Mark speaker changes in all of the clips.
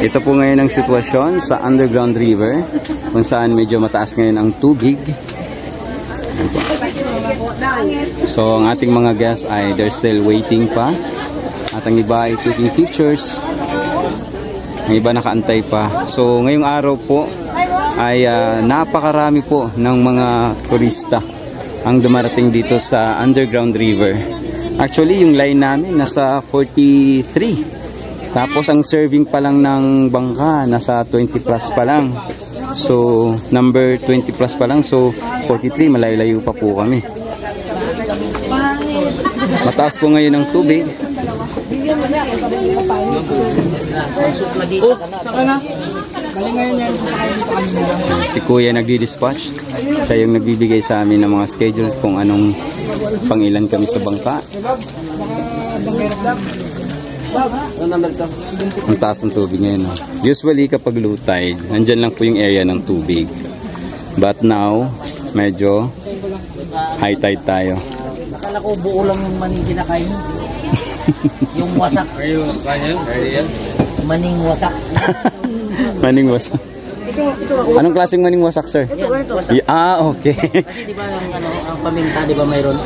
Speaker 1: Ito po ngayon ang sitwasyon sa underground river kung saan medyo mataas ngayon ang tubig. So ang ating mga guests ay they're still waiting pa. At ang iba ay taking pictures. Ang iba nakaantay pa. So ngayong araw po ay napakarami po ng mga turista ang dumarating dito sa underground river. Actually yung line namin nasa 43. Tapos ang serving pa lang ng bangka nasa 20 plus pa lang. So number 20 plus pa lang. So 43, malayo-layo pa po kami. Mataas po ngayon ang tubig. Si Kuya nagdi-dispatch. Siya yung nagbibigay sa amin ng mga schedules kung anong pangilan kami sa bangka. Ang taas ng tubig ngayon. Usually kapag low tide, nandyan lang po yung area ng tubig. But now, medyo high tide tayo.
Speaker 2: Akala ko buo lang yung maning kinakain. Yung wasak. Maning wasak.
Speaker 1: Maning wasak. Anong klaseng maning wasak, sir? Okay.
Speaker 2: Kasi di ba ang paminta, di ba mayroon?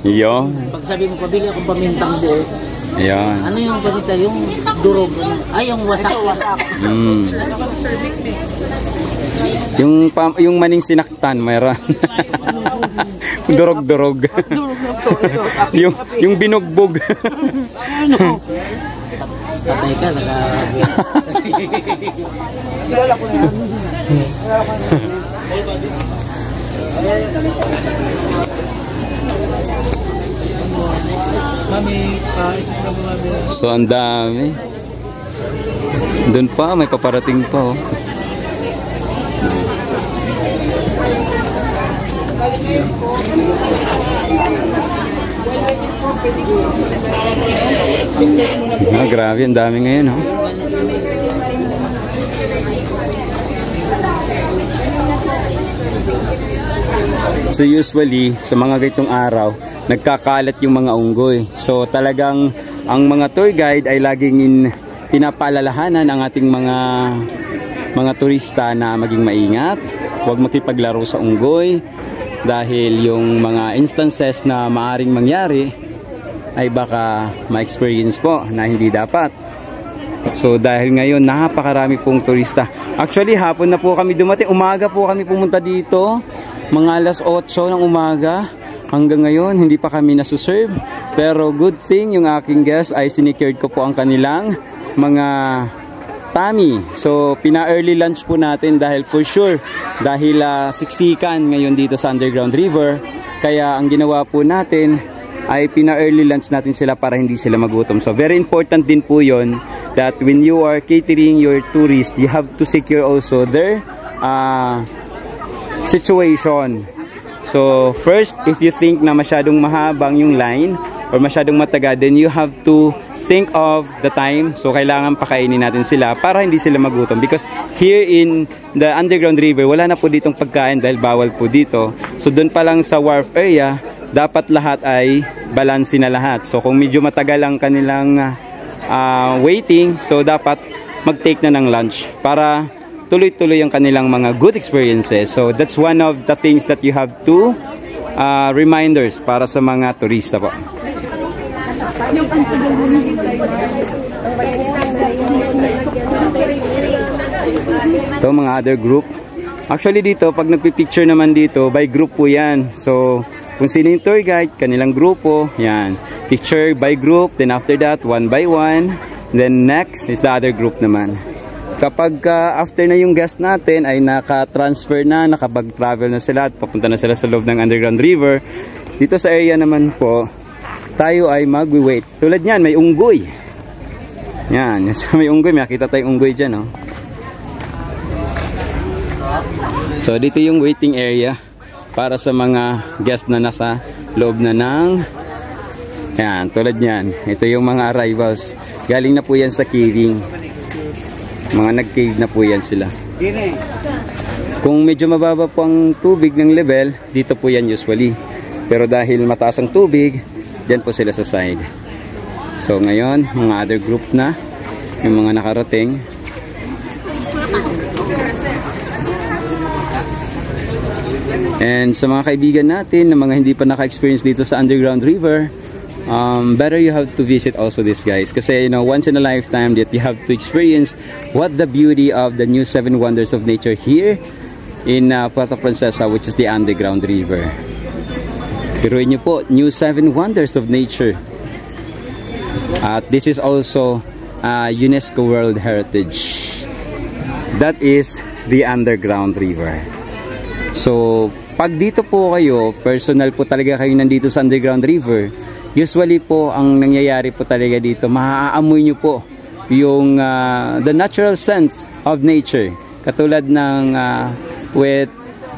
Speaker 1: Yo.
Speaker 2: Pag sabi mo, pabili akong pamintang buo.
Speaker 1: Ayan.
Speaker 2: Ano yung paminta? Yung durog. Ay, yung wasak.
Speaker 1: Yung maning sinaktan, mayroon. Durog-durog. yung binugbog.
Speaker 2: Patay ka, kilala ko na yan.
Speaker 1: So ang dami. Doon pa, may paparating pa oh. Grabe, ang dami ngayon oh. So usually sa mga ganitong araw nagkakalat yung mga unggoy. So talagang ang mga tour guide ay laging pinapaalalahanan ang ating mga turista na maging maingat, huwag makipaglaro sa unggoy dahil yung mga instances na maaring mangyari ay baka ma-experience po na hindi dapat. So dahil ngayon napakarami pong turista. Actually hapon na po kami dumating, umaga po kami pumunta dito, mga alas 8 ng umaga. Hanggang ngayon hindi pa kami nasuserve, pero good thing yung aking guest ay sinecured ko po ang kanilang mga tummy. So pina-early lunch po natin dahil for sure dahil siksikan ngayon dito sa underground river, kaya ang ginawa po natin ay pina-early lunch natin sila para hindi sila magutom. So very important din po yon that when you are catering your tourists, you have to secure also their situation. So first, if you think na masyadong mahabang yung line or masyadong matagal, then you have to think of the time. So kailangan pakainin natin sila para hindi sila magutom, because here in the underground river wala na po ditong pagkain dahil bawal po dito. So doon pa lang sa wharf area, dapat lahat ay balanse na lahat. So kung medyo matagal ang kanilang waiting, so dapat mag-take na ng lunch para tuloy-tuloy ang kanilang mga good experiences. So that's one of the things that you have to reminders para sa mga turista po. Ito mga other group. Actually dito pag nagpipicture naman dito by group po yan. So kung sino yung tour guide, kanilang grupo, yan. Picture by group, then after that one by one, then next is the other group naman. Kapag after na yung guest natin ay naka-transfer na, nakapag-travel na sila at papunta na sila sa loob ng underground river, dito sa area naman po, tayo ay mag-wait. Tulad niyan, may unggoy. Yan, may unggoy, may nakita tayong unggoy dyan. Oh. So dito yung waiting area para sa mga guest na nasa loob na ng, yan, tulad niyan. Ito yung mga arrivals. Galing na po yan sa caving. Mga nag-cave na po yan sila. Kung medyo mababa po ang tubig ng level, dito po yan usually. Pero dahil mataas ang tubig, dyan po sila sa side. So ngayon, mga other group na, yung mga nakarating. And sa mga kaibigan natin na mga hindi pa naka-experience dito sa underground river, better you have to visit also this, guys, kasi once in a lifetime that you have to experience what the beauty of the new 7 wonders of nature here in Puerto Princesa, which is the underground river. Piruin nyo po, new 7 wonders of nature. At this is also UNESCO World Heritage. That is the underground river. So pag dito po kayo, personal po talaga kayo nandito sa underground river, usually po ang nangyayari po talaga dito, maaamoy nyo po yung the natural sense of nature. Katulad ng with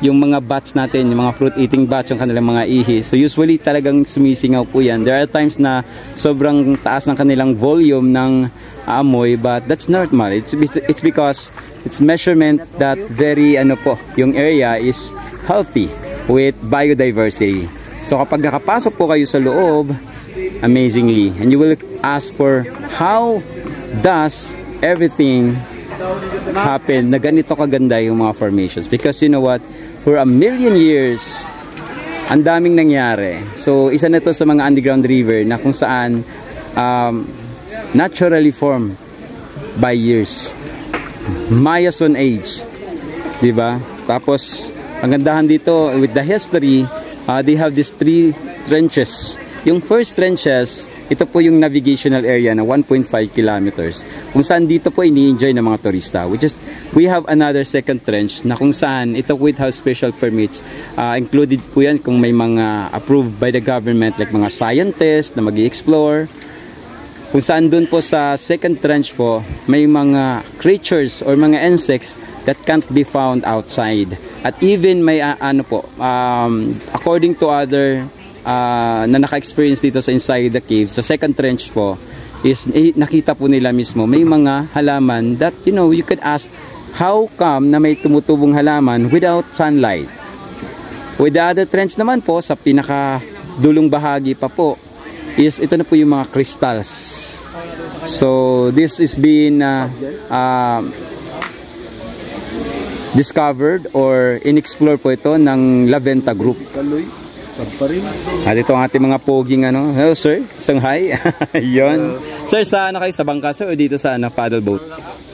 Speaker 1: yung mga bats natin, yung mga fruit eating bats, yung kanilang mga ihi. So usually talagang sumisingaw po yan. There are times na sobrang taas ng kanilang volume ng amoy, but that's normal. It's because it's measurement that very yung area is healthy with biodiversity. So kapag nakapasok po kayo sa loob, amazingly, and you will ask for how does everything happen na ganito kaganda yung mga formations, because you know what, for 1 million years ang daming nangyari. So isa na to sa mga underground river na kung saan naturally formed by years. Miocene age, diba? Tapos ang gandahan dito with the history, they have these 3 trenches. Yung first trenches, ito po yung navigational area na 1.5 kilometers kung saan dito po ini-enjoy ng mga turista, which is we have another second trench na kung saan ito with house special permits, included po yan kung may mga approved by the government like mga scientists na mag-i-explore, kung saan dun po sa second trench po may mga creatures or mga insects that can't be found outside, at even may according to other na naka-experience dito sa inside the cave, sa second trench po is nakita po nila mismo may mga halaman that you could ask how come na may tumutubong halaman without sunlight. With the other trench naman po sa pinaka dulong bahagi pa po is ito na po yung mga crystals. So this is being discovered or inexplore po ito ng La Venta Group. At ito ang ating mga poging hello sir, isang hi. Yun. Sir, sa kayo, sa bangka sir o dito sa paddle boat?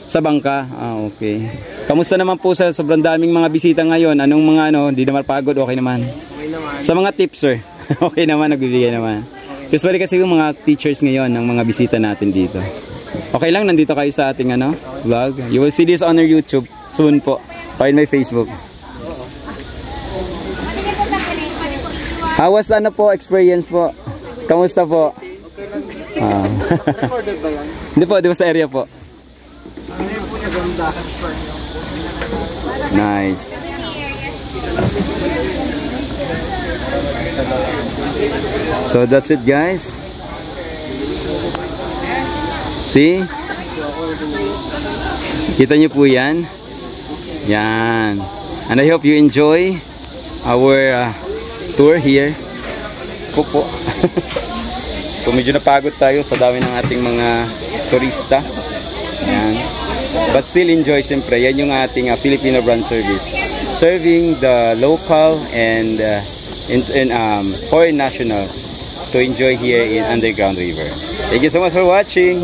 Speaker 1: Sa bangka? Okay. Kamusta naman po sa sobrang daming mga bisita ngayon? Anong mga hindi naman pagod? Okay naman? Okay naman. Sa mga tips sir? Okay naman, nagbibigay naman. Usually kasi yung mga teachers ngayon ng mga bisita natin dito. Okay lang, nandito kayo sa ating vlog. You will see this on our YouTube soon po. Or in my Facebook. How was po experience po? Kamusta po?
Speaker 2: Recorded ba yan?
Speaker 1: Hindi po, di ba sa area po? Nice. So that's it guys. See? Kita nyo po yan? Yan. And I hope you enjoy our tour here. Po. So medyo napagod tayo sa dami ng ating mga turista. Yan. But still enjoy siyempre. Yan yung ating Filipino brand service. Serving the local and foreign nationals to enjoy here in Underground River. Thank you so much for watching.